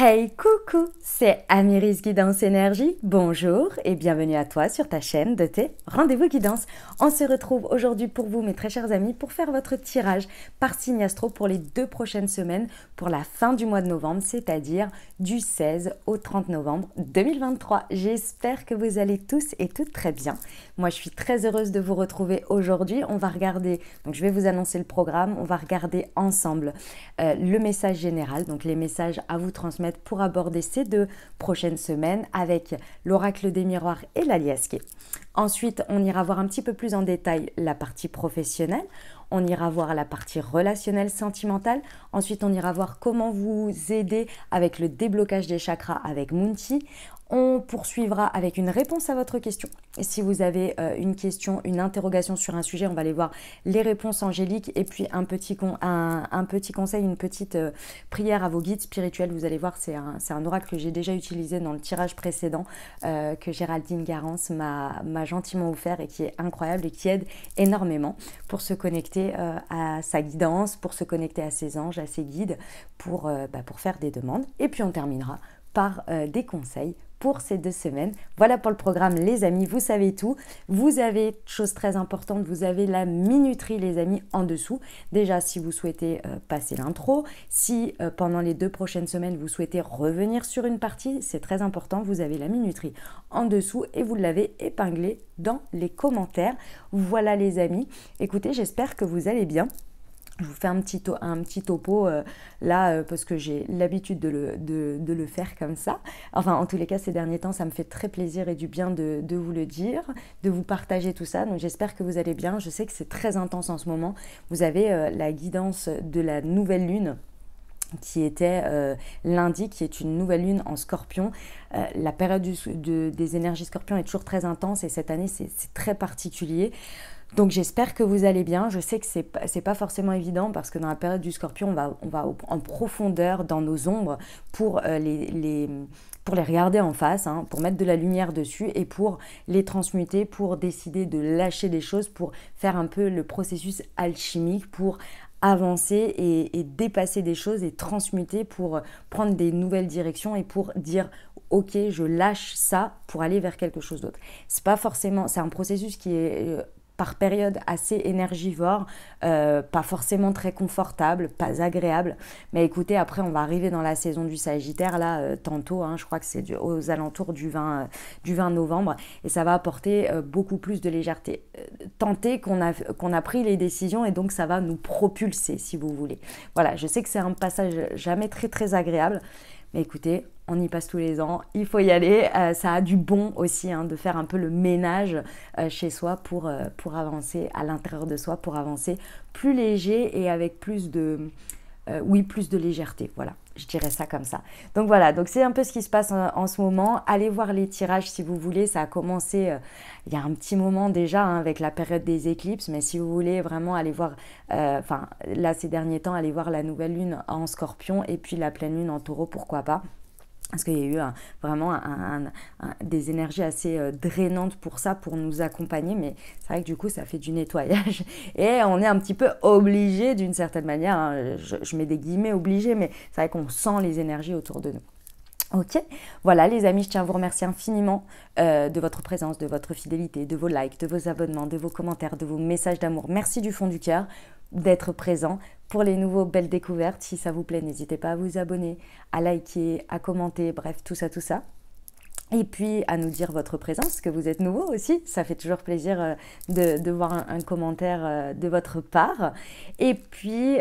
Hey, coucou, c'est Amiris Guidance Énergie. Bonjour et bienvenue à toi sur ta chaîne de tes rendez-vous guidance. On se retrouve aujourd'hui pour vous, mes très chers amis, pour faire votre tirage par signe astro pour les 2 prochaines semaines pour la fin du mois de novembre, c'est-à-dire du 16 au 30 novembre 2023. J'espère que vous allez tous et toutes très bien. Moi, je suis très heureuse de vous retrouver aujourd'hui. On va regarder, donc je vais vous annoncer le programme, on va regarder ensemble le message général, donc les messages à vous transmettre pour aborder ces 2 prochaines semaines avec l'oracle des miroirs et la liasquée. Ensuite, on ira voir un petit peu plus en détail la partie professionnelle. On ira voir la partie relationnelle, sentimentale. Ensuite, on ira voir comment vous aider avec le déblocage des chakras avec Moonti. On poursuivra avec une réponse à votre question. Et si vous avez une question, une interrogation sur un sujet, on va aller voir les réponses angéliques et puis un petit conseil, une petite prière à vos guides spirituels. Vous allez voir, c'est un oracle que j'ai déjà utilisé dans le tirage précédent que Géraldine Garance m'a gentiment offert et qui est incroyable et qui aide énormément pour se connecter à sa guidance, pour se connecter à ses anges, à ses guides, pour faire des demandes. Et puis on terminera par des conseils pour ces 2 semaines. Voilà pour le programme, les amis, vous savez tout. Vous avez, chose très importante, vous avez la minuterie, les amis, en dessous. Déjà, si vous souhaitez passer l'intro, si pendant les 2 prochaines semaines, vous souhaitez revenir sur une partie, c'est très important, vous avez la minuterie en dessous et vous l'avez épinglé dans les commentaires. Voilà, les amis. Écoutez, j'espère que vous allez bien. Je vous fais un petit topo là parce que j'ai l'habitude de le faire comme ça. Enfin, en tous les cas, ces derniers temps, ça me fait très plaisir et du bien de vous le dire, de vous partager tout ça. Donc, j'espère que vous allez bien. Je sais que c'est très intense en ce moment. Vous avez la guidance de la nouvelle lune qui était lundi, qui est une nouvelle lune en scorpion. La période des énergies scorpion est toujours très intense et cette année, c'est très particulier. Donc j'espère que vous allez bien. Je sais que c'est pas forcément évident parce que dans la période du scorpion, on va en profondeur dans nos ombres pour les regarder en face, hein, pour mettre de la lumière dessus et pour les transmuter, pour décider de lâcher des choses, pour faire un peu le processus alchimique, pour avancer et dépasser des choses et transmuter pour prendre des nouvelles directions et pour dire ok, je lâche ça pour aller vers quelque chose d'autre. C'est pas forcément, c'est un processus qui est par période assez énergivore, pas forcément très confortable, pas agréable. Mais écoutez, après on va arriver dans la saison du Sagittaire, là, tantôt, hein, je crois que c'est aux alentours du 20 novembre, et ça va apporter beaucoup plus de légèreté. Tentez qu'on a pris les décisions et donc ça va nous propulser, si vous voulez. Voilà, je sais que c'est un passage jamais très très agréable, mais écoutez, on y passe tous les ans, il faut y aller. Ça a du bon aussi hein, de faire un peu le ménage chez soi pour avancer à l'intérieur de soi, pour avancer plus léger et avec plus de légèreté. Voilà, je dirais ça comme ça. Donc voilà, donc c'est un peu ce qui se passe en ce moment. Allez voir les tirages si vous voulez. Ça a commencé il y a un petit moment déjà hein, avec la période des éclipses. Mais si vous voulez vraiment aller voir, là ces derniers temps, allez voir la nouvelle lune en Scorpion et puis la pleine lune en Taureau, pourquoi pas. Parce qu'il y a eu vraiment des énergies assez drainantes pour ça, pour nous accompagner. Mais c'est vrai que du coup, ça fait du nettoyage. Et on est un petit peu obligé d'une certaine manière. Hein, je mets des guillemets obligé, mais c'est vrai qu'on sent les énergies autour de nous. Ok, voilà les amis, je tiens à vous remercier infiniment de votre présence, de votre fidélité, de vos likes, de vos abonnements, de vos commentaires, de vos messages d'amour. Merci du fond du cœur d'être présent. Pour les nouveaux belles découvertes, si ça vous plaît, n'hésitez pas à vous abonner, à liker, à commenter, bref, tout ça, tout ça. Et puis à nous dire votre présence, que vous êtes nouveau aussi. Ça fait toujours plaisir de voir un commentaire de votre part. Et puis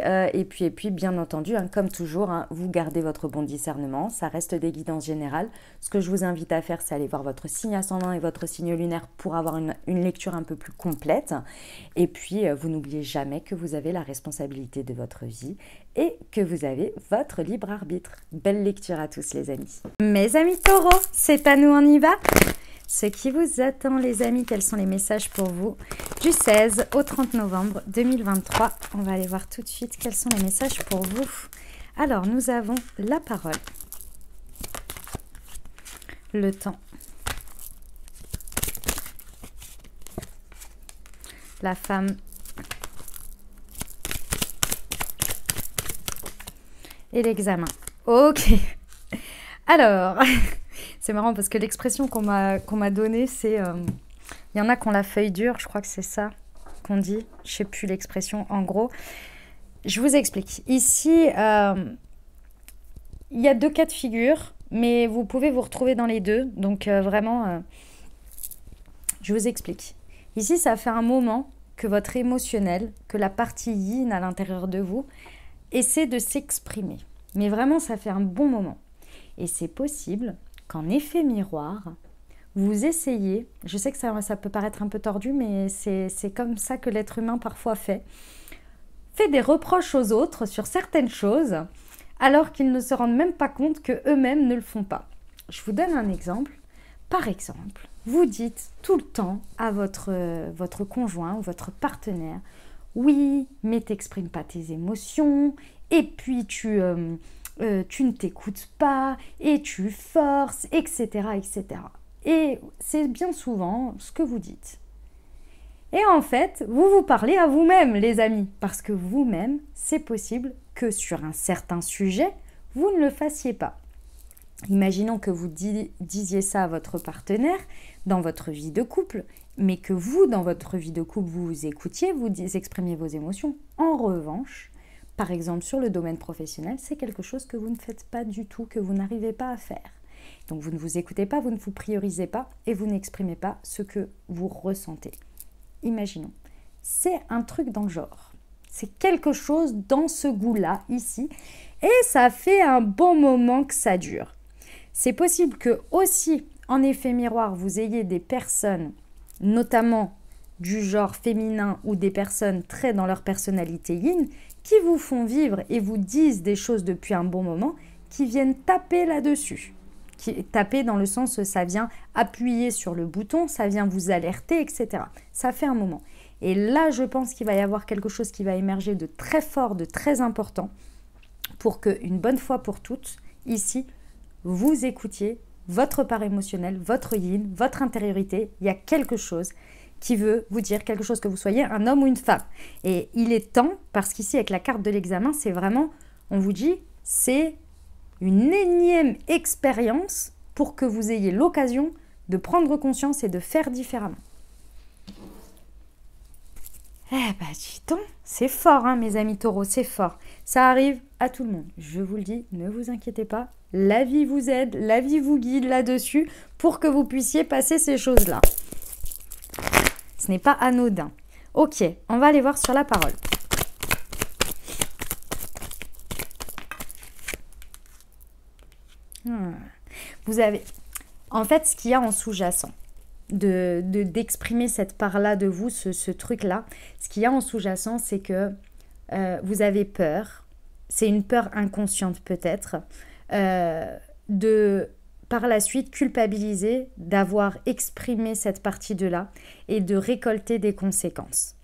bien entendu, hein, comme toujours, hein, vous gardez votre bon discernement. Ça reste des guidances générales. Ce que je vous invite à faire, c'est aller voir votre signe ascendant et votre signe lunaire pour avoir une lecture un peu plus complète. Et puis, vous n'oubliez jamais que vous avez la responsabilité de votre vie et que vous avez votre libre arbitre. Belle lecture à tous les amis. Mes amis taureaux, c'est à nous, on y va. Ce qui vous attend les amis, quels sont les messages pour vous du 16 au 30 novembre 2023. On va aller voir tout de suite quels sont les messages pour vous. Alors, nous avons la parole, le temps, la femme et l'examen. Ok. Alors, c'est marrant parce que l'expression qu'on m'a donnée, c'est... Il y en a qui ont la feuille dure, je crois que c'est ça qu'on dit. Je ne sais plus l'expression. En gros, je vous explique. Ici, il y a deux cas de figure, mais vous pouvez vous retrouver dans les deux. Donc vraiment, je vous explique. Ici, ça fait un moment que votre émotionnel, que la partie yin à l'intérieur de vous, essaie de s'exprimer. Mais vraiment, ça fait un bon moment. Et c'est possible qu'en effet miroir, vous essayez, je sais que ça peut paraître un peu tordu, mais c'est comme ça que l'être humain parfois fait des reproches aux autres sur certaines choses, alors qu'ils ne se rendent même pas compte qu'eux-mêmes ne le font pas. Je vous donne un exemple. Par exemple, vous dites tout le temps à votre conjoint ou votre partenaire « Oui, mais t'exprimes pas tes émotions, et puis tu ne t'écoutes pas, et tu forces, etc. etc. » Et c'est bien souvent ce que vous dites. Et en fait, vous vous parlez à vous-même, les amis, parce que vous-même, c'est possible que sur un certain sujet, vous ne le fassiez pas. Imaginons que vous disiez ça à votre partenaire dans votre vie de couple, mais que vous, dans votre vie de couple, vous vous écoutiez, vous exprimiez vos émotions. En revanche, par exemple, sur le domaine professionnel, c'est quelque chose que vous ne faites pas du tout, que vous n'arrivez pas à faire. Donc vous ne vous écoutez pas, vous ne vous priorisez pas et vous n'exprimez pas ce que vous ressentez. Imaginons, c'est un truc dans le genre. C'est quelque chose dans ce goût-là, ici, et ça fait un bon moment que ça dure. C'est possible que aussi, en effet miroir, vous ayez des personnes, notamment du genre féminin ou des personnes très dans leur personnalité yin, qui vous font vivre et vous disent des choses depuis un bon moment, qui viennent taper là-dessus. Taper dans le sens, ça vient appuyer sur le bouton, ça vient vous alerter, etc. Ça fait un moment. Et là, je pense qu'il va y avoir quelque chose qui va émerger de très fort, de très important, pour qu'une bonne fois pour toutes, ici, vous écoutiez votre part émotionnelle, votre yin, votre intériorité. Il y a quelque chose qui veut vous dire quelque chose, que vous soyez un homme ou une femme. Et il est temps, parce qu'ici, avec la carte de l'examen, c'est vraiment, on vous dit, c'est une énième expérience pour que vous ayez l'occasion de prendre conscience et de faire différemment. Eh ben, dis donc, c'est fort, hein, mes amis taureaux, c'est fort. Ça arrive à tout le monde. Je vous le dis, ne vous inquiétez pas. La vie vous aide, la vie vous guide là-dessus pour que vous puissiez passer ces choses-là. Ce n'est pas anodin. Ok, on va aller voir sur la parole. Vous avez, en fait, ce qu'il y a en sous-jacent, d'exprimer cette part-là de vous, ce truc-là, ce qu'il y a en sous-jacent, c'est que vous avez peur, c'est une peur inconsciente peut-être, de par la suite culpabiliser d'avoir exprimé cette partie de là et de récolter des conséquences.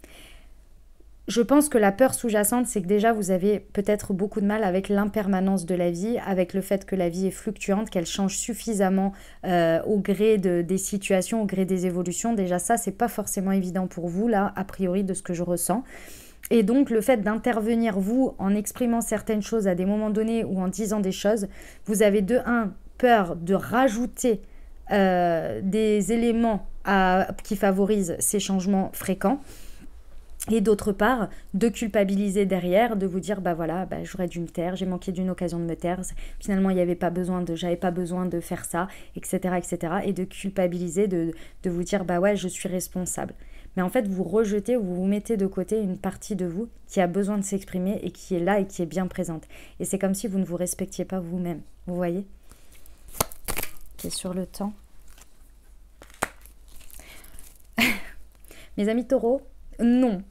Je pense que la peur sous-jacente, c'est que déjà vous avez peut-être beaucoup de mal avec l'impermanence de la vie, avec le fait que la vie est fluctuante, qu'elle change suffisamment au gré des situations, au gré des évolutions. Déjà ça, c'est pas forcément évident pour vous, là, a priori, de ce que je ressens. Et donc le fait d'intervenir, vous, en exprimant certaines choses à des moments donnés ou en disant des choses, vous avez de un, peur de rajouter des éléments qui favorisent ces changements fréquents. Et d'autre part, de culpabiliser derrière, de vous dire, bah voilà, bah, j'aurais dû me taire, j'ai manqué d'une occasion de me taire, finalement il n'y avait pas besoin j'avais pas besoin de faire ça, etc., etc. Et de culpabiliser, de vous dire, bah ouais, je suis responsable. Mais en fait, vous rejetez ou vous mettez de côté une partie de vous qui a besoin de s'exprimer et qui est là et qui est bien présente. Et c'est comme si vous ne vous respectiez pas vous-même, vous voyez ? Et sur le temps. Mes amis taureaux, non.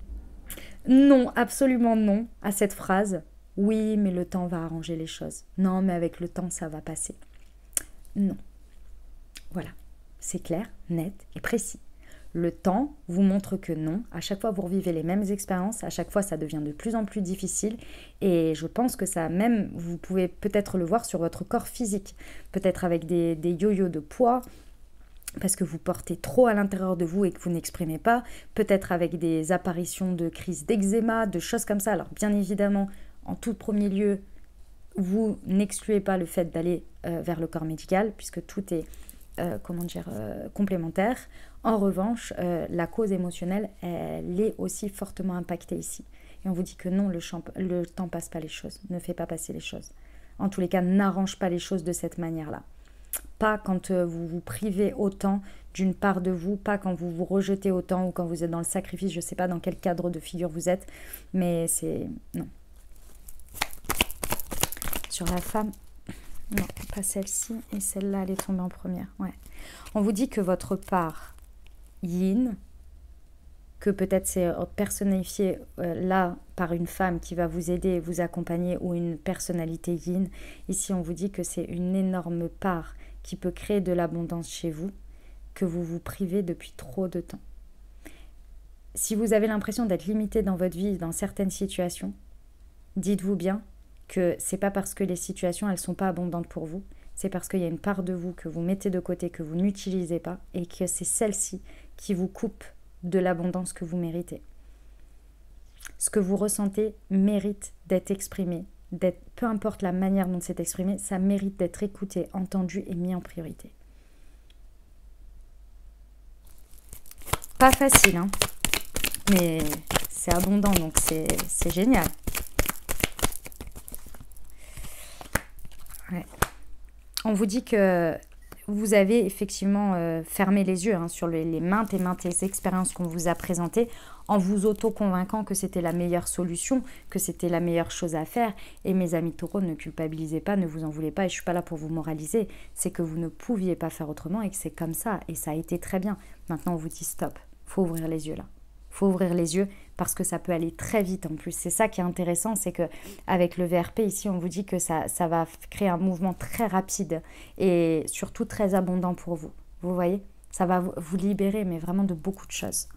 Non, absolument non à cette phrase. Oui, mais le temps va arranger les choses. Non, mais avec le temps, ça va passer. Non. Voilà, c'est clair, net et précis. Le temps vous montre que non. À chaque fois, vous revivez les mêmes expériences. À chaque fois, ça devient de plus en plus difficile. Et je pense que ça même, vous pouvez peut-être le voir sur votre corps physique. Peut-être avec des yo-yo de poids, parce que vous portez trop à l'intérieur de vous et que vous n'exprimez pas, peut-être avec des apparitions de crises d'eczéma, de choses comme ça. Alors bien évidemment, en tout premier lieu, vous n'excluez pas le fait d'aller vers le corps médical, puisque tout est complémentaire. En revanche, la cause émotionnelle, elle est aussi fortement impactée ici. Et on vous dit que non, le temps passe pas les choses, ne fait pas passer les choses. En tous les cas, n'arrange pas les choses de cette manière-là. Pas quand vous vous privez autant d'une part de vous, pas quand vous vous rejetez autant ou quand vous êtes dans le sacrifice. Je ne sais pas dans quel cadre de figure vous êtes, mais c'est... non. Sur la femme, non, pas celle-ci, et celle-là, elle est tombée en première. Ouais. On vous dit que votre part yin, que peut-être c'est personnifié là par une femme qui va vous aider, vous accompagner, ou une personnalité yin. Ici, on vous dit que c'est une énorme part qui peut créer de l'abondance chez vous, que vous vous privez depuis trop de temps. Si vous avez l'impression d'être limité dans votre vie, dans certaines situations, dites-vous bien que c'est pas parce que les situations, elles sont pas abondantes pour vous, c'est parce qu'il y a une part de vous que vous mettez de côté, que vous n'utilisez pas, et que c'est celle-ci qui vous coupe de l'abondance que vous méritez. Ce que vous ressentez mérite d'être exprimé, peu importe la manière dont c'est exprimé, ça mérite d'être écouté, entendu et mis en priorité. Pas facile, hein, mais c'est abondant, donc c'est génial. Ouais. On vous dit que vous avez effectivement fermé les yeux sur les maintes et maintes expériences qu'on vous a présentées en vous auto-convainquant que c'était la meilleure solution, que c'était la meilleure chose à faire. Et mes amis taureaux, ne culpabilisez pas, ne vous en voulez pas, et je ne suis pas là pour vous moraliser. C'est que vous ne pouviez pas faire autrement et que c'est comme ça, et ça a été très bien. Maintenant, on vous dit stop, il faut ouvrir les yeux là. Il faut ouvrir les yeux parce que ça peut aller très vite en plus. C'est ça qui est intéressant, c'est qu'avec le VRP ici, on vous dit que ça va créer un mouvement très rapide et surtout très abondant pour vous. Vous voyez, ça va vous libérer, mais vraiment de beaucoup de choses.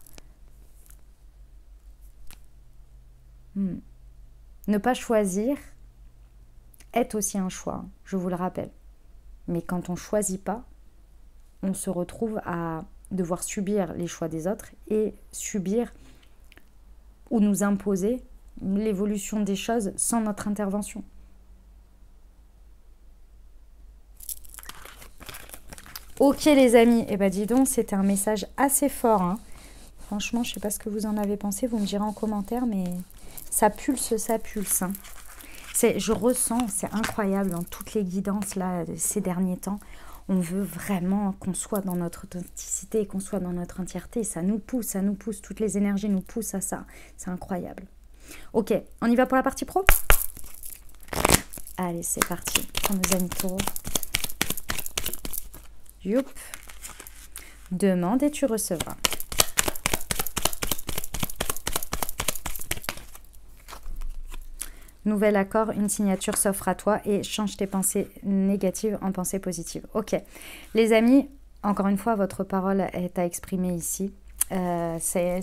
Ne pas choisir est aussi un choix, je vous le rappelle. Mais quand on ne choisit pas, on se retrouve à devoir subir les choix des autres et subir ou nous imposer l'évolution des choses sans notre intervention. Ok les amis, et dis donc, c'était un message assez fort, hein. Franchement, je ne sais pas ce que vous en avez pensé, vous me direz en commentaire, mais ça pulse, ça pulse, hein. Je ressens, c'est incroyable dans toutes les guidances là ces derniers temps. On veut vraiment qu'on soit dans notre authenticité, qu'on soit dans notre entièreté. Ça nous pousse, toutes les énergies nous poussent à ça. C'est incroyable. Ok, on y va pour la partie pro? Allez, c'est parti pour nos amis taureaux. Youp. Demande et tu recevras. Nouvel accord, une signature s'offre à toi et change tes pensées négatives en pensées positives. Ok, les amis, encore une fois, votre parole est à exprimer ici. J'ai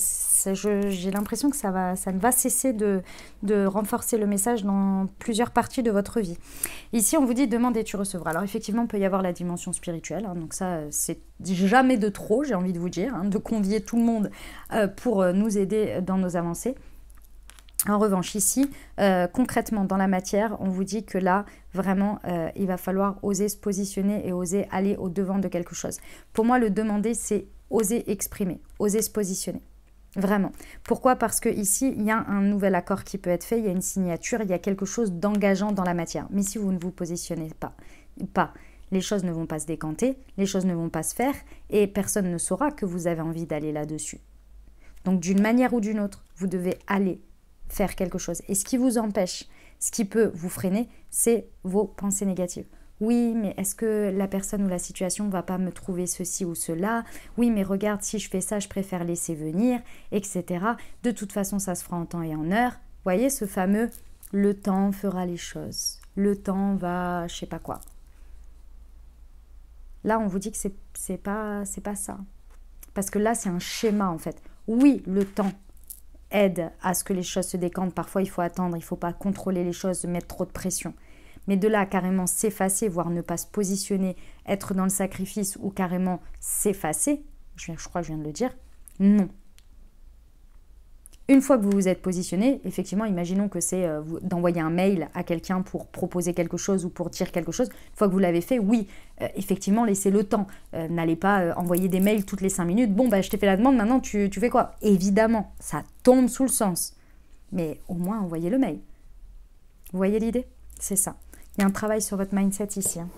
l'impression que ça ne va cesser de renforcer le message dans plusieurs parties de votre vie. Ici, on vous dit demande et tu recevras. Alors effectivement, il peut y avoir la dimension spirituelle, hein, donc ça, c'est jamais de trop, j'ai envie de vous dire, hein, de convier tout le monde pour nous aider dans nos avancées. En revanche, ici, concrètement, dans la matière, on vous dit que là, vraiment, il va falloir oser se positionner et oser aller au-devant de quelque chose. Pour moi, le demander, c'est oser exprimer, oser se positionner. Vraiment. Pourquoi? Parce que ici, il y a un nouvel accord qui peut être fait, il y a une signature, il y a quelque chose d'engageant dans la matière. Mais si vous ne vous positionnez pas, les choses ne vont pas se décanter, les choses ne vont pas se faire et personne ne saura que vous avez envie d'aller là-dessus. Donc, d'une manière ou d'une autre, vous devez aller faire quelque chose. Et ce qui vous empêche, ce qui peut vous freiner, c'est vos pensées négatives. Oui, mais est-ce que la personne ou la situation ne va pas me trouver ceci ou cela? Oui, mais regarde, si je fais ça, je préfère laisser venir, etc. De toute façon, ça se fera en temps et en heure. Vous voyez, ce fameux « le temps fera les choses ». Le temps va, je sais pas quoi. Là, on vous dit que c'est pas ça. Parce que là, c'est un schéma, en fait. Oui, le temps aide à ce que les choses se décantent. Parfois, il faut attendre, il ne faut pas contrôler les choses, mettre trop de pression. Mais de là à carrément s'effacer, voire ne pas se positionner, être dans le sacrifice ou carrément s'effacer, je crois que je viens de le dire, non. Une fois que vous vous êtes positionné, effectivement, imaginons que c'est d'envoyer un mail à quelqu'un pour proposer quelque chose ou pour dire quelque chose. Une fois que vous l'avez fait, oui, effectivement, laissez le temps. N'allez pas envoyer des mails toutes les 5 minutes. Bon, bah, je t'ai fait la demande, maintenant tu fais quoi? Évidemment, ça tombe sous le sens. Mais au moins, envoyez le mail. Vous voyez l'idée? C'est ça. Il y a un travail sur votre mindset ici. Hein.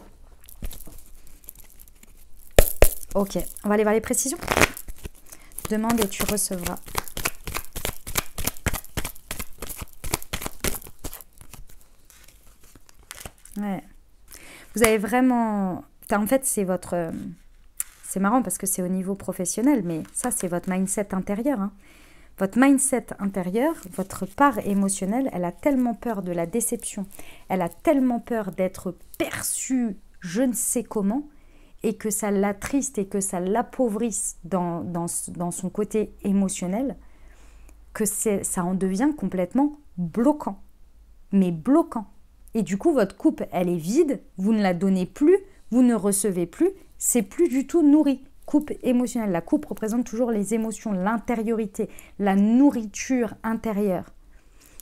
Ok, on va aller voir les précisions. Demande et tu recevras. Ouais. Vous avez vraiment... En fait, c'est votre... C'est marrant parce que c'est au niveau professionnel, mais ça, c'est votre mindset intérieur. Hein. Votre mindset intérieur, votre part émotionnelle, elle a tellement peur de la déception, elle a tellement peur d'être perçue je ne sais comment, et que ça l'attriste et que ça l'appauvrisse dans son côté émotionnel, que ça en devient complètement bloquant. Mais bloquant. Et du coup, votre coupe, elle est vide, vous ne la donnez plus, vous ne recevez plus, c'est plus du tout nourri. Coupe émotionnelle. La coupe représente toujours les émotions, l'intériorité, la nourriture intérieure.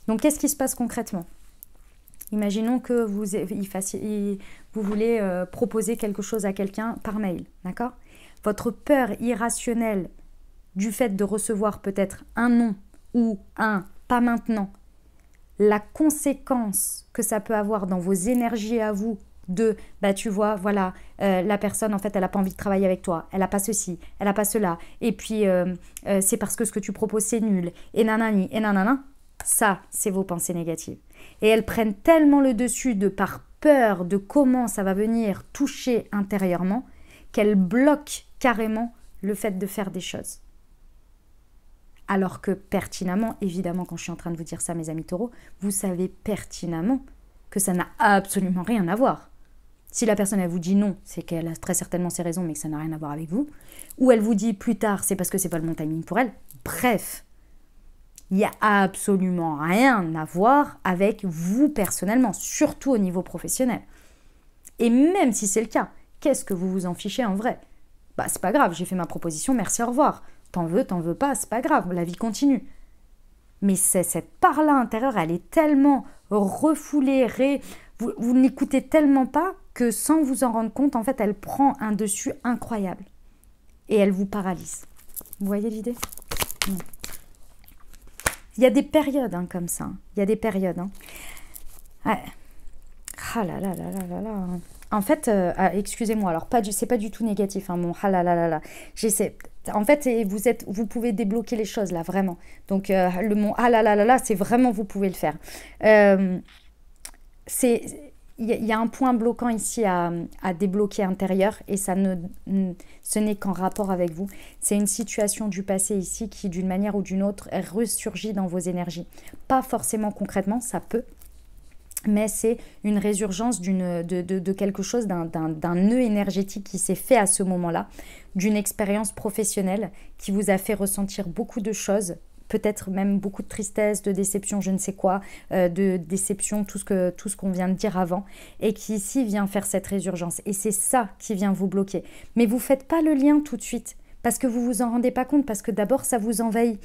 Donc, qu'est-ce qui se passe concrètement? Imaginons que vous voulez proposer quelque chose à quelqu'un par mail, d'accord? Votre peur irrationnelle du fait de recevoir peut-être un non ou un pas maintenant, la conséquence que ça peut avoir dans vos énergies à vous de, bah tu vois, voilà, la personne en fait elle n'a pas envie de travailler avec toi, elle n'a pas ceci, elle n'a pas cela, et puis c'est parce que ce que tu proposes c'est nul, et nanani, et nanana, ça c'est vos pensées négatives. Et elles prennent tellement le dessus de par peur de comment ça va venir toucher intérieurement, qu'elles bloquent carrément le fait de faire des choses. Alors que pertinemment, évidemment, quand je suis en train de vous dire ça, mes amis taureaux, vous savez pertinemment que ça n'a absolument rien à voir. Si la personne, elle vous dit non, c'est qu'elle a très certainement ses raisons, mais que ça n'a rien à voir avec vous. Ou elle vous dit plus tard, c'est parce que c'est pas le bon timing pour elle. Bref, il n'y a absolument rien à voir avec vous personnellement, surtout au niveau professionnel. Et même si c'est le cas, qu'est-ce que vous vous en fichez en vrai? Bah, c'est pas grave, j'ai fait ma proposition, merci, au revoir. T'en veux pas, c'est pas grave, la vie continue. Mais cette part-là intérieure, elle est tellement refoulée, vous n'écoutez tellement pas que sans vous en rendre compte, en fait, elle prend un dessus incroyable. Et elle vous paralyse. Vous voyez l'idée? Il y a des périodes hein, comme ça. Il y a des périodes. Hein. Ouais. Ah là là là là là là. En fait, excusez-moi, alors c'est pas du tout négatif, hein, mon ah là là là là. J'essaie. En fait, vous pouvez débloquer les choses là, vraiment. Donc, mon ah là là là là, c'est vraiment, vous pouvez le faire. Il y a un point bloquant ici à débloquer intérieur et ce n'est qu'en rapport avec vous. C'est une situation du passé ici qui, d'une manière ou d'une autre, ressurgit dans vos énergies. Pas forcément concrètement, ça peut, mais c'est une résurgence de quelque chose, d'un nœud énergétique qui s'est fait à ce moment-là, d'une expérience professionnelle qui vous a fait ressentir beaucoup de choses, peut-être même beaucoup de tristesse, de déception, je ne sais quoi, de déception, tout ce qu'on vient de dire avant, et qui ici vient faire cette résurgence. Et c'est ça qui vient vous bloquer. Mais vous ne faites pas le lien tout de suite, parce que vous ne vous en rendez pas compte, parce que d'abord ça vous envahit.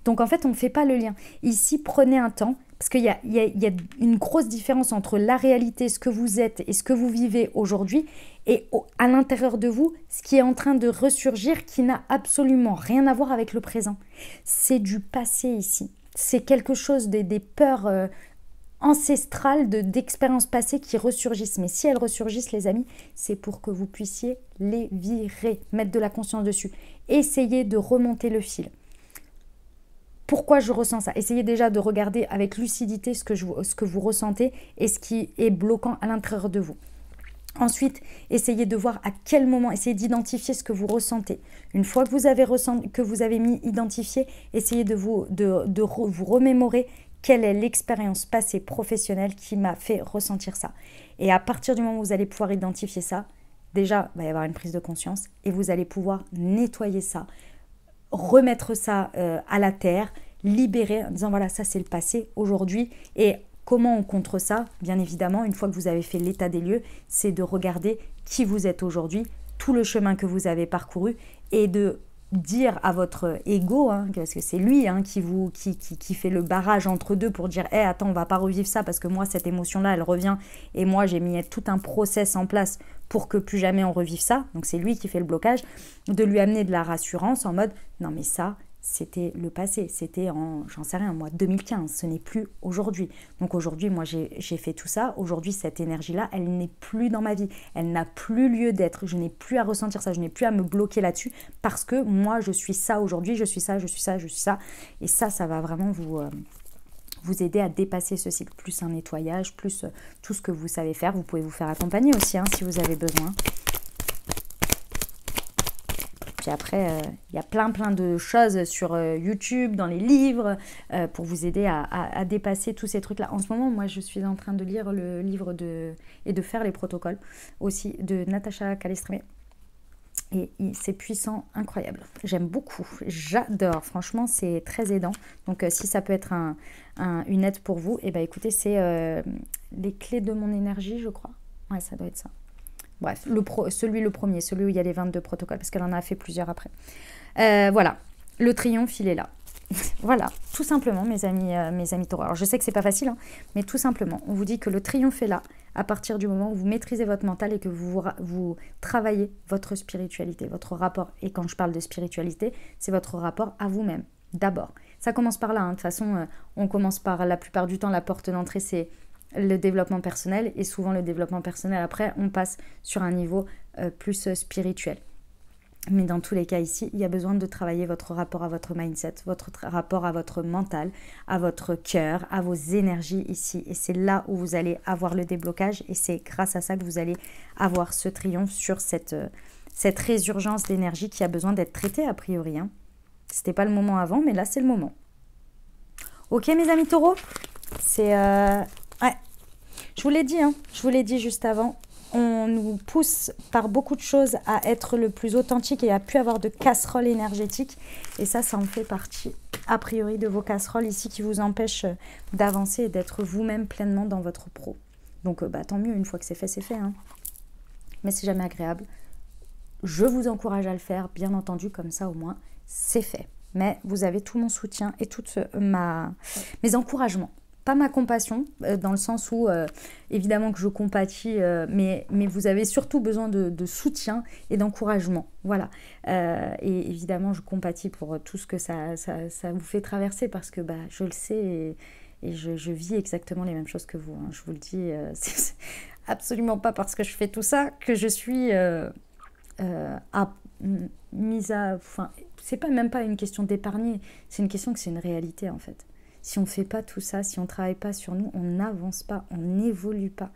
Donc en fait, on ne fait pas le lien. Ici, prenez un temps, parce qu'il y a une grosse différence entre la réalité, ce que vous êtes et ce que vous vivez aujourd'hui, et à l'intérieur de vous, ce qui est en train de ressurgir, qui n'a absolument rien à voir avec le présent. C'est du passé ici. C'est quelque chose des peurs ancestrales d'expériences passées qui ressurgissent. Mais si elles ressurgissent, les amis, c'est pour que vous puissiez les virer, mettre de la conscience dessus. Essayez de remonter le fil. Pourquoi je ressens ça? Essayez déjà de regarder avec lucidité ce que vous ressentez et ce qui est bloquant à l'intérieur de vous. Ensuite, essayez de voir à quel moment, essayez d'identifier ce que vous ressentez. Une fois que vous avez mis identifié, essayez de vous remémorer quelle est l'expérience passée professionnelle qui m'a fait ressentir ça. Et à partir du moment où vous allez pouvoir identifier ça, déjà, il va y avoir une prise de conscience et vous allez pouvoir nettoyer ça, remettre ça à la terre, libérer en disant voilà, ça c'est le passé aujourd'hui. Et comment on contre ça? Bien évidemment, une fois que vous avez fait l'état des lieux, c'est de regarder qui vous êtes aujourd'hui, tout le chemin que vous avez parcouru et de dire à votre ego, hein, parce que c'est lui hein, qui fait le barrage entre deux pour dire hey, attends, on va pas revivre ça parce que moi, cette émotion-là, elle revient et moi, j'ai mis tout un process en place pour que plus jamais on revive ça. Donc, c'est lui qui fait le blocage, de lui amener de la rassurance en mode non, mais ça, c'était le passé, c'était en, j'en sais rien, moi, 2015, ce n'est plus aujourd'hui. Donc aujourd'hui, moi, j'ai fait tout ça. Aujourd'hui, cette énergie-là, elle n'est plus dans ma vie. Elle n'a plus lieu d'être. Je n'ai plus à ressentir ça, je n'ai plus à me bloquer là-dessus parce que moi, je suis ça aujourd'hui, je suis ça, je suis ça, je suis ça. Et ça va vraiment vous aider à dépasser ce cycle. Plus un nettoyage, plus tout ce que vous savez faire. Vous pouvez vous faire accompagner aussi hein, si vous avez besoin. Puis après, il y a plein de choses sur YouTube, dans les livres, pour vous aider à dépasser tous ces trucs-là. En ce moment, moi, je suis en train de lire le livre et de faire les protocoles aussi de Natacha Calestrémé. Et c'est puissant, incroyable. J'aime beaucoup, j'adore. Franchement, c'est très aidant. Donc, si ça peut être une aide pour vous, eh ben, écoutez, c'est les clés de mon énergie, je crois. Ouais, ça doit être ça. Bref, le premier, celui où il y a les 22 protocoles, parce qu'elle en a fait plusieurs après. Voilà, le triomphe, il est là. Voilà, tout simplement, mes amis taureaux. Alors, je sais que c'est pas facile, hein, mais tout simplement, on vous dit que le triomphe est là à partir du moment où vous maîtrisez votre mental et que vous travaillez votre spiritualité, votre rapport. Et quand je parle de spiritualité, c'est votre rapport à vous-même, d'abord. Ça commence par là, hein. De toute façon, on commence par, la plupart du temps, la porte d'entrée, c'est le développement personnel, et souvent le développement personnel, après, on passe sur un niveau plus spirituel. Mais dans tous les cas ici, il y a besoin de travailler votre rapport à votre mindset, votre rapport à votre mental, à votre cœur, à vos énergies ici. Et c'est là où vous allez avoir le déblocage, et c'est grâce à ça que vous allez avoir ce triomphe sur cette résurgence d'énergie qui a besoin d'être traitée a priori. Hein. C'était pas le moment avant, mais là c'est le moment. Ok mes amis taureaux, c'est... Ouais, je vous l'ai dit, hein, je vous l'ai dit juste avant, on nous pousse par beaucoup de choses à être le plus authentique et à plus avoir de casseroles énergétiques. Et ça en fait partie, a priori, de vos casseroles ici qui vous empêchent d'avancer et d'être vous-même pleinement dans votre pro. Donc, tant mieux, une fois que c'est fait, c'est fait. Hein. Mais c'est jamais agréable. Je vous encourage à le faire, bien entendu, comme ça au moins, c'est fait. Mais vous avez tout mon soutien et tous mes encouragements. Pas ma compassion, dans le sens où, évidemment que je compatis, mais vous avez surtout besoin de soutien et d'encouragement. Voilà. Et évidemment, je compatis pour tout ce que ça vous fait traverser, parce que je le sais et je vis exactement les mêmes choses que vous. Hein. Je vous le dis, c'est absolument pas parce que je fais tout ça que je suis mise à... Enfin, c'est même pas une question d'épargner, c'est une question que c'est une réalité en fait. Si on ne fait pas tout ça, si on ne travaille pas sur nous, on n'avance pas, on n'évolue pas.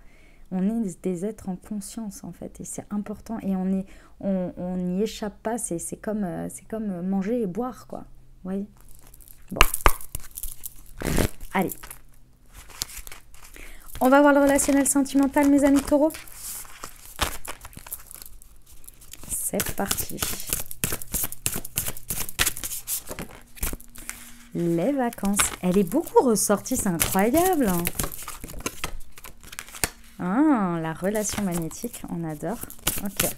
On est des êtres en conscience, en fait. Et c'est important. Et on n'y échappe pas. C'est comme manger et boire, quoi. Vous voyez ? Bon. Allez. On va voir le relationnel sentimental, mes amis taureaux. C'est parti. Les vacances. Elle est beaucoup ressortie, c'est incroyable. Ah, la relation magnétique, on adore. Ok.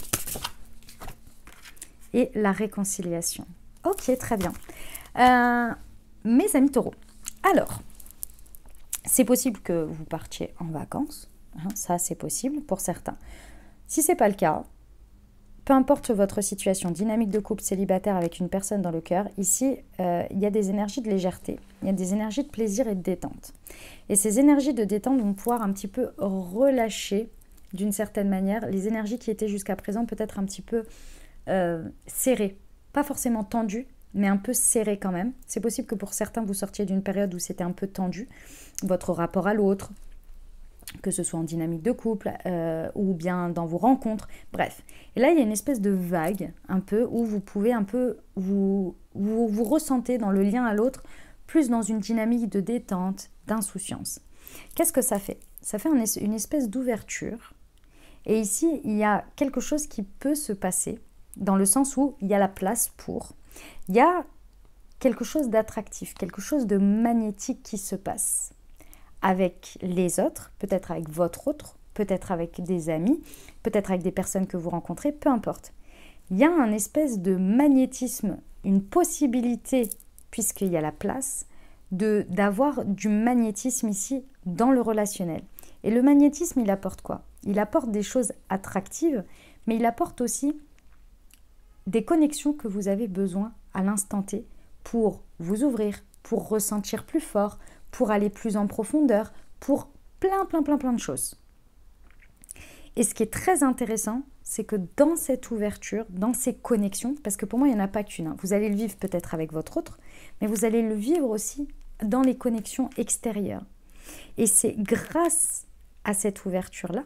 Et la réconciliation. Ok, très bien. Mes amis taureaux. Alors, c'est possible que vous partiez en vacances. Hein, ça, c'est possible pour certains. Si ce n'est pas le cas, peu importe votre situation, dynamique de couple, célibataire avec une personne dans le cœur, ici, il y a des énergies de légèreté, il y a des énergies de plaisir et de détente. Et ces énergies de détente vont pouvoir un petit peu relâcher, d'une certaine manière, les énergies qui étaient jusqu'à présent peut-être un petit peu serrées. Pas forcément tendues, mais un peu serrées quand même. C'est possible que pour certains, vous sortiez d'une période où c'était un peu tendu, votre rapport à l'autre, que ce soit en dynamique de couple ou bien dans vos rencontres, bref. Et là, il y a une espèce de vague, un peu, où vous pouvez un peu vous ressentez dans le lien à l'autre, plus dans une dynamique de détente, d'insouciance. Qu'est-ce que ça fait ? Ça fait une espèce d'ouverture. Et ici, il y a quelque chose qui peut se passer, dans le sens où il y a la place pour. Il y a quelque chose d'attractif, quelque chose de magnétique qui se passe. Avec les autres, peut-être avec votre autre, peut-être avec des amis, peut-être avec des personnes que vous rencontrez, peu importe. Il y a un espèce de magnétisme une possibilité, puisqu'il y a la place, d'avoir du magnétisme ici dans le relationnel. Et le magnétisme, il apporte quoi? Il apporte des choses attractives, mais il apporte aussi des connexions que vous avez besoin à l'instant T pour vous ouvrir, pour ressentir plus fort, pour aller plus en profondeur, pour plein de choses. Et ce qui est très intéressant, c'est que dans cette ouverture, dans ces connexions, parce que pour moi, il n'y en a pas qu'une, hein. Vous allez le vivre peut-être avec votre autre, mais vous allez le vivre aussi dans les connexions extérieures. Et c'est grâce à cette ouverture-là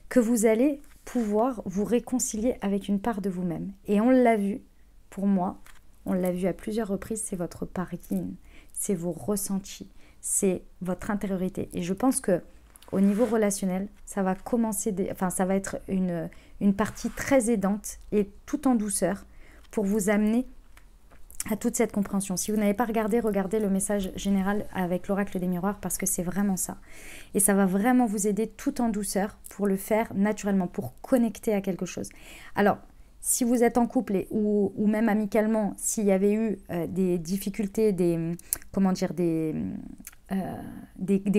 que vous allez pouvoir vous réconcilier avec une part de vous-même. Et on l'a vu, pour moi, on l'a vu à plusieurs reprises, c'est votre part yin, c'est vos ressentis, c'est votre intériorité. Et je pense que au niveau relationnel, ça va commencer, ça va être une partie très aidante et tout en douceur pour vous amener à toute cette compréhension. Si vous n'avez pas regardé, regardez le message général avec l'oracle des miroirs parce que c'est vraiment ça. Et ça va vraiment vous aider tout en douceur pour le faire naturellement, pour connecter à quelque chose. Alors, si vous êtes en couple ou même amicalement, s'il y avait eu des difficultés, des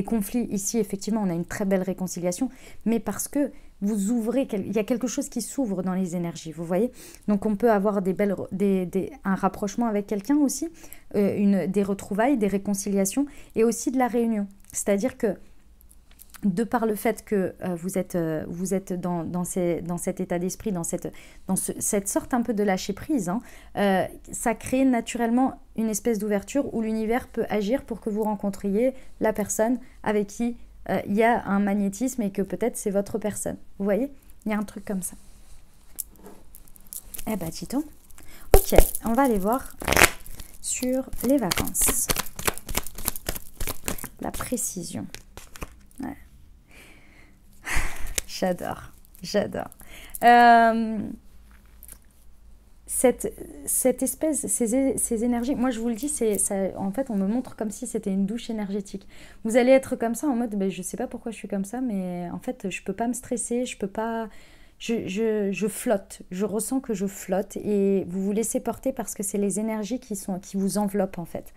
conflits, ici effectivement on a une très belle réconciliation, mais parce que vous ouvrez, il y a quelque chose qui s'ouvre dans les énergies, vous voyez. Donc on peut avoir un rapprochement avec quelqu'un aussi, des retrouvailles, des réconciliations et aussi de la réunion. C'est-à-dire que de par le fait que vous êtes dans cet état d'esprit, dans cette sorte un peu de lâcher prise, hein, ça crée naturellement une espèce d'ouverture où l'univers peut agir pour que vous rencontriez la personne avec qui il y a un magnétisme et que peut-être c'est votre personne. Vous voyez, il y a un truc comme ça. Eh ben, dis donc. Ok, on va aller voir sur les vacances. La précision. Ouais. J'adore. Cette espèce, ces énergies, moi je vous le dis, en fait on me montre comme si c'était une douche énergétique. Vous allez être comme ça en mode, je sais pas pourquoi je suis comme ça, mais en fait je peux pas me stresser, je peux pas, je flotte, je ressens que je flotte et vous vous laissez porter parce que c'est les énergies qui vous enveloppent en fait.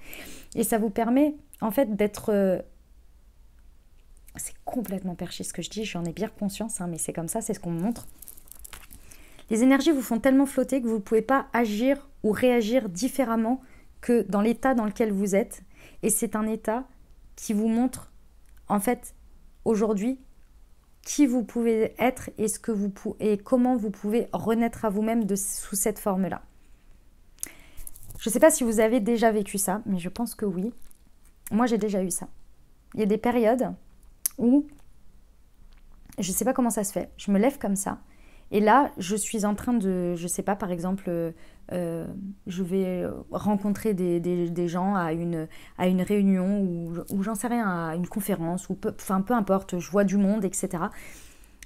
Et ça vous permet en fait d'être... c'est complètement perché ce que je dis, j'en ai bien conscience, hein, mais c'est comme ça, c'est ce qu'on me montre. Les énergies vous font tellement flotter que vous ne pouvez pas agir ou réagir différemment que dans l'état dans lequel vous êtes. Et c'est un état qui vous montre, en fait, aujourd'hui, qui vous pouvez être et comment vous pouvez renaître à vous-même sous cette forme-là. Je ne sais pas si vous avez déjà vécu ça, mais je pense que oui. Moi, j'ai déjà eu ça. Il y a des périodes où, je ne sais pas comment ça se fait, je me lève comme ça. Et là, je suis en train de, je sais pas, par exemple, je vais rencontrer des gens à une réunion ou j'en sais rien, à une conférence, ou peu importe, je vois du monde, etc.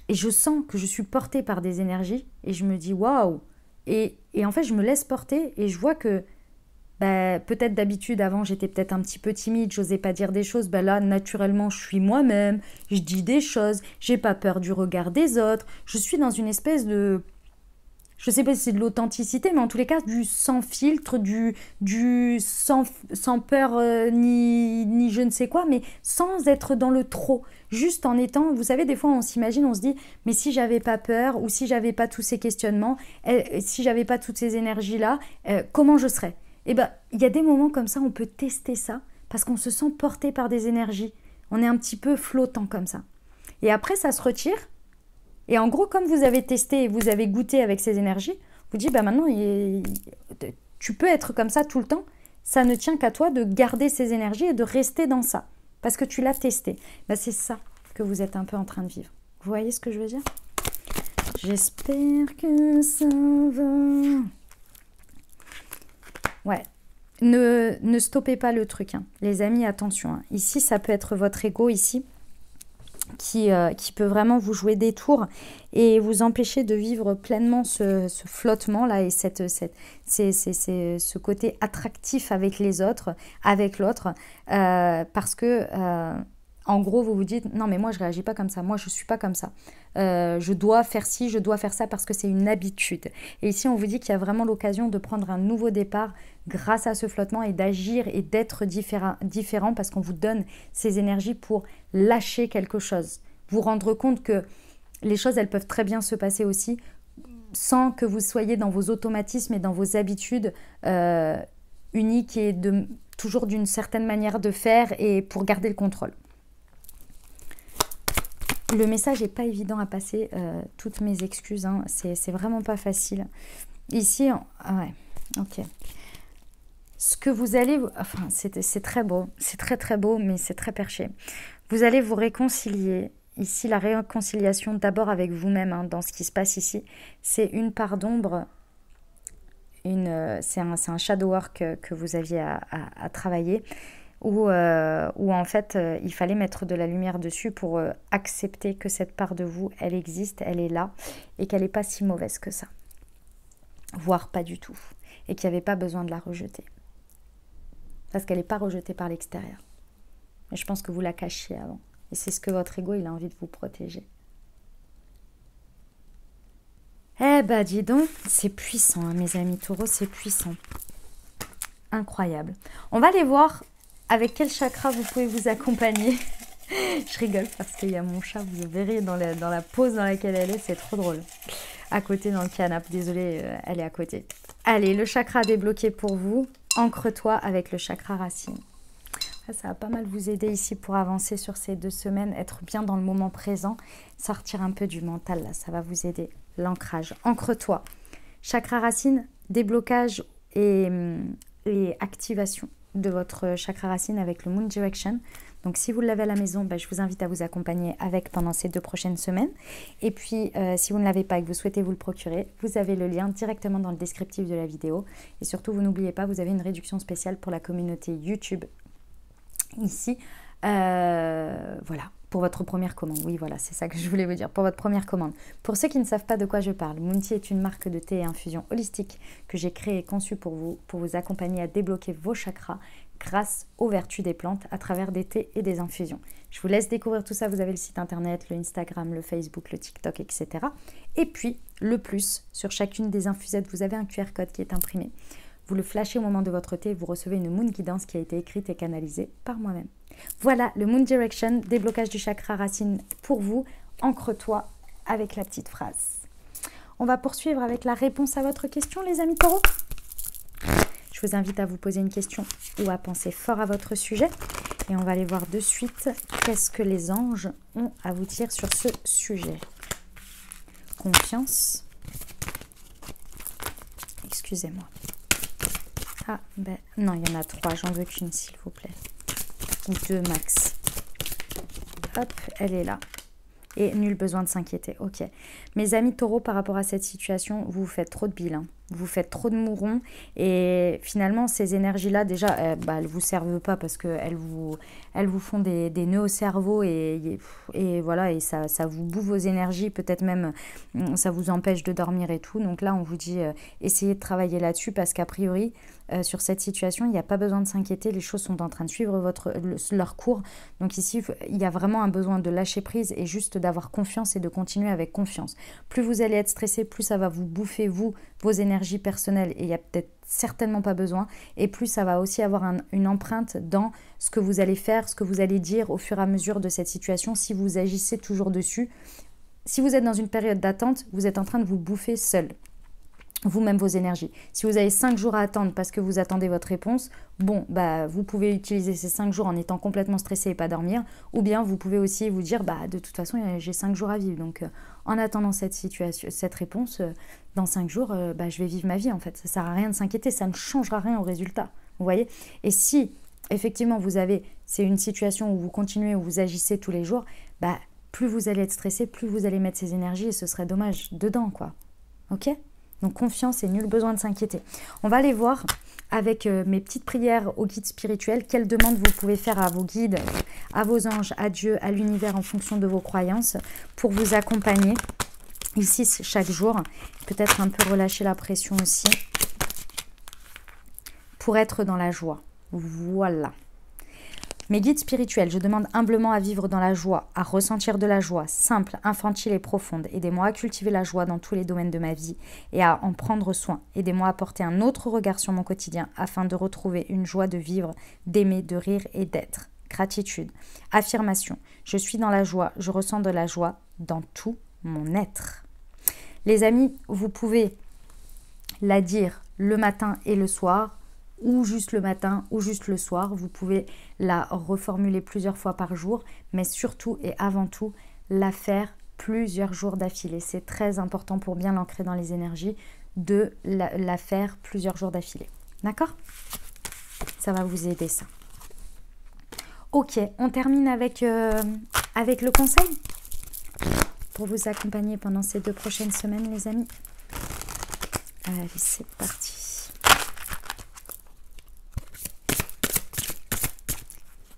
Et je sens que je suis portée par des énergies et je me dis waouh. Et en fait, je me laisse porter et je vois que peut-être d'habitude, avant, j'étais peut-être un petit peu timide, j'osais pas dire des choses. Là, naturellement, je suis moi-même, je dis des choses, j'ai pas peur du regard des autres. Je suis dans une espèce de... Je sais pas si c'est de l'authenticité, mais en tous les cas, du sans filtre, du sans peur ni je ne sais quoi, mais sans être dans le trop. Juste en étant... Vous savez, des fois, on s'imagine, on se dit, mais si j'avais pas peur, ou si j'avais pas tous ces questionnements, si j'avais pas toutes ces énergies-là, comment je serais ? Eh bien, il y a des moments comme ça, on peut tester ça parce qu'on se sent porté par des énergies. On est un petit peu flottant comme ça. Et après, ça se retire. Et en gros, comme vous avez testé et vous avez goûté avec ces énergies, vous dites, maintenant, tu peux être comme ça tout le temps. Ça ne tient qu'à toi de garder ces énergies et de rester dans ça parce que tu l'as testé. C'est ça que vous êtes un peu en train de vivre. Vous voyez ce que je veux dire ? J'espère que ça va... Ouais, ne stoppez pas le truc, hein. Les amis, attention, hein. Ici, ça peut être votre ego ici qui peut vraiment vous jouer des tours et vous empêcher de vivre pleinement ce flottement-là et ce côté attractif avec les autres, avec l'autre, parce que En gros, vous vous dites, non mais moi je réagis pas comme ça, moi je suis pas comme ça. Je dois faire ci, je dois faire ça parce que c'est une habitude. Et ici, on vous dit qu'il y a vraiment l'occasion de prendre un nouveau départ grâce à ce flottement et d'agir et d'être différent parce qu'on vous donne ces énergies pour lâcher quelque chose. Vous rendre compte que les choses, elles peuvent très bien se passer aussi sans que vous soyez dans vos automatismes et dans vos habitudes uniques et toujours d'une certaine manière de faire et pour garder le contrôle. Le message n'est pas évident à passer, toutes mes excuses, hein, c'est vraiment pas facile. Ici, ah ouais, ok. Ce que vous allez, enfin c'est très beau, c'est très très beau, mais c'est très perché. Vous allez vous réconcilier. Ici, la réconciliation d'abord avec vous-même, hein, dans ce qui se passe ici, c'est une part d'ombre, c'est un shadow work que vous aviez à travailler. Où en fait, il fallait mettre de la lumière dessus pour accepter que cette part de vous, elle existe, elle est là, et qu'elle n'est pas si mauvaise que ça. Voire pas du tout. Et qu'il n'y avait pas besoin de la rejeter. Parce qu'elle n'est pas rejetée par l'extérieur. Mais je pense que vous la cachiez avant. Et c'est ce que votre ego, il a envie de vous protéger. Eh ben, dis donc, c'est puissant, hein, mes amis taureaux, c'est puissant. Incroyable. On va aller voir avec quel chakra vous pouvez vous accompagner. Je rigole parce qu'il y a mon chat, vous verrez dans la pose dans laquelle elle est, c'est trop drôle. À côté dans le canapé, désolée, elle est à côté. Allez, le chakra débloqué pour vous, ancre-toi avec le chakra racine. Ça va pas mal vous aider ici pour avancer sur ces 2 semaines, être bien dans le moment présent, sortir un peu du mental, là, ça va vous aider. L'ancrage, ancre-toi. Chakra racine, déblocage et activation de votre chakra racine avec le Moon Direction. Donc si vous l'avez à la maison, je vous invite à vous accompagner avec pendant ces 2 prochaines semaines. Et puis si vous ne l'avez pas et que vous souhaitez vous le procurer, vous avez le lien directement dans le descriptif de la vidéo. Et surtout, vous n'oubliez pas, vous avez une réduction spéciale pour la communauté YouTube ici. Voilà, pour votre première commande. Oui, voilà, c'est ça que je voulais vous dire, pour votre première commande. Pour ceux qui ne savent pas de quoi je parle, Moonty est une marque de thé et infusion holistique que j'ai créée et conçue pour vous accompagner à débloquer vos chakras grâce aux vertus des plantes à travers des thés et des infusions. Je vous laisse découvrir tout ça, vous avez le site internet, le Instagram, le Facebook, le TikTok, etc. Et puis, le plus, sur chacune des infusettes, vous avez un QR code qui est imprimé. Vous le flashez au moment de votre thé et vous recevez une Moon Guidance qui a été écrite et canalisée par moi-même. Voilà, le Moon Direction, déblocage du chakra racine pour vous. Ancre-toi avec la petite phrase. On va poursuivre avec la réponse à votre question, les amis taureaux. Je vous invite à vous poser une question ou à penser fort à votre sujet. Et on va aller voir de suite qu'est-ce que les anges ont à vous dire sur ce sujet. Confiance. Excusez-moi. Ah, non, il y en a 3, j'en veux qu'une, s'il vous plaît. Ou 2 max. Hop, elle est là. Et nul besoin de s'inquiéter. Ok. Mes amis taureaux, par rapport à cette situation, vous faites trop de bilan. Vous faites trop de mourons. Et finalement, ces énergies-là, déjà, elles ne vous servent pas parce qu'elles vous font des nœuds au cerveau. Et voilà, et ça vous bouffe vos énergies. Peut-être même, ça vous empêche de dormir et tout. Donc là, on vous dit, essayez de travailler là-dessus parce qu'a priori, sur cette situation, il n'y a pas besoin de s'inquiéter. Les choses sont en train de suivre leur cours. Donc ici, il y a vraiment un besoin de lâcher prise et juste d'avoir confiance et de continuer avec confiance. Plus vous allez être stressé, plus ça va vous bouffer, vos énergies personnelles, et il n'y a peut-être certainement pas besoin, et plus ça va aussi avoir une empreinte dans ce que vous allez faire, ce que vous allez dire au fur et à mesure de cette situation, si vous agissez toujours dessus. Si vous êtes dans une période d'attente, vous êtes en train de vous bouffer seul, vous-même vos énergies. Si vous avez 5 jours à attendre parce que vous attendez votre réponse, bon, vous pouvez utiliser ces 5 jours en étant complètement stressé et pas dormir, ou bien vous pouvez aussi vous dire, de toute façon, j'ai 5 jours à vivre, donc en attendant cette réponse, dans 5 jours, je vais vivre ma vie en fait. Ça sert à rien de s'inquiéter, ça ne changera rien au résultat, vous voyez. Et si, effectivement, c'est une situation où vous continuez, où vous agissez tous les jours, plus vous allez être stressé, plus vous allez mettre ces énergies, et ce serait dommage dedans, quoi. Ok ? Donc confiance et nul besoin de s'inquiéter. On va aller voir avec mes petites prières aux guides spirituels quelles demandes vous pouvez faire à vos guides, à vos anges, à Dieu, à l'univers en fonction de vos croyances pour vous accompagner ici chaque jour. Peut-être un peu relâcher la pression aussi pour être dans la joie. Voilà. Mes guides spirituels, je demande humblement à vivre dans la joie, à ressentir de la joie, simple, infantile et profonde. Aidez-moi à cultiver la joie dans tous les domaines de ma vie et à en prendre soin. Aidez-moi à porter un autre regard sur mon quotidien afin de retrouver une joie de vivre, d'aimer, de rire et d'être. Gratitude. Affirmation. Je suis dans la joie, je ressens de la joie dans tout mon être. Les amis, vous pouvez la dire le matin et le soir, ou juste le matin, ou juste le soir. Vous pouvez la reformuler plusieurs fois par jour, mais surtout et avant tout, la faire plusieurs jours d'affilée. C'est très important pour bien l'ancrer dans les énergies de la faire plusieurs jours d'affilée. D'accord? Ça va vous aider, ça. Ok, on termine avec le conseil pour vous accompagner pendant ces 2 prochaines semaines, les amis. Allez, c'est parti.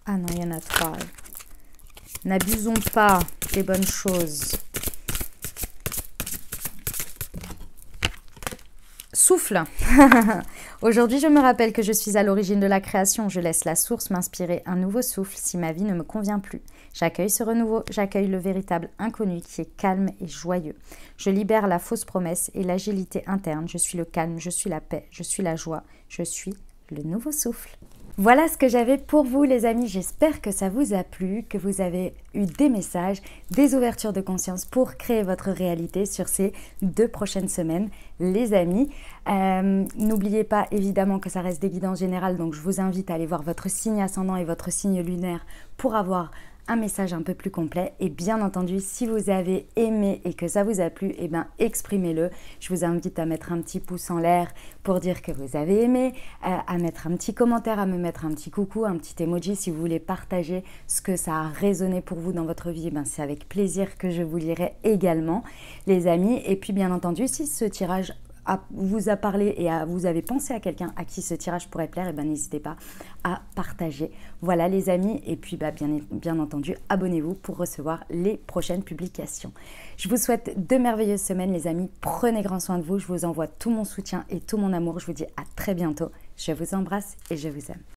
Ah non, il y en a 3. N'abusons pas des bonnes choses. Souffle. Aujourd'hui, je me rappelle que je suis à l'origine de la création. Je laisse la source m'inspirer un nouveau souffle si ma vie ne me convient plus. J'accueille ce renouveau, j'accueille le véritable inconnu qui est calme et joyeux. Je libère la fausse promesse et l'agilité interne. Je suis le calme, je suis la paix, je suis la joie, je suis le nouveau souffle. Voilà ce que j'avais pour vous, les amis. J'espère que ça vous a plu, que vous avez eu des messages, des ouvertures de conscience pour créer votre réalité sur ces 2 prochaines semaines, les amis. N'oubliez pas évidemment que ça reste des guidances générales, donc je vous invite à aller voir votre signe ascendant et votre signe lunaire pour avoir un message un peu plus complet. Et bien entendu, si vous avez aimé et que ça vous a plu, eh bien exprimez-le. Je vous invite à mettre un petit pouce en l'air pour dire que vous avez aimé, à mettre un petit commentaire, à me mettre un petit coucou, un petit emoji si vous voulez partager ce que ça a résonné pour vous dans votre vie. Eh bien, c'est avec plaisir que je vous lirai également, les amis. Et puis bien entendu, si ce tirage vous a parlé et vous avez pensé à quelqu'un à qui ce tirage pourrait plaire, et ben n'hésitez pas à partager. Voilà, les amis, et puis bien entendu, abonnez-vous pour recevoir les prochaines publications. Je vous souhaite de merveilleuses semaines, les amis. Prenez grand soin de vous. Je vous envoie tout mon soutien et tout mon amour. Je vous dis à très bientôt. Je vous embrasse et je vous aime.